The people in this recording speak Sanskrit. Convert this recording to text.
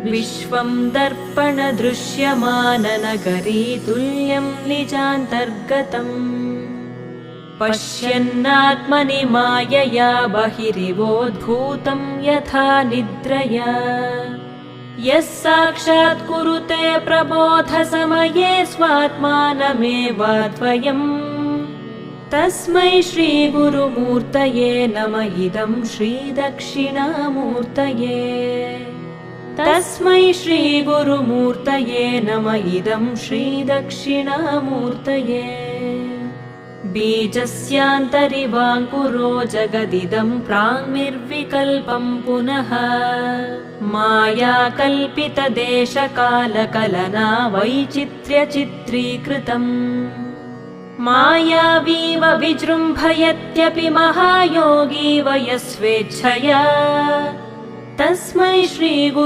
विश्वं दर्पणदृश्यमाननगरी तुल्यं निजान्तर्गतम् पश्यन्नात्मनि मायया बहिरिवोद्भूतं यथा निद्रया यः साक्षात् कुरुते प्रबोधसमये स्वात्मानमेवाद्वयम् तस्मै श्रीगुरुमूर्तये नम इदं श्रीदक्षिणामूर्तये तस्मै श्रीगुरुमूर्तये नम इदं श्रीदक्षिणामूर्तये बीजस्यान्तरिवाङ्कुरो जगदिदं प्राङ्निर्विकल्पं पुनः मायाकल्पितदेशकालकलना वैचित्र्यचित्रीकृतम् मायावीव विजृम्भयत्यपि महायोगी वयस्वेच्छया तस्मै श्रीगुरु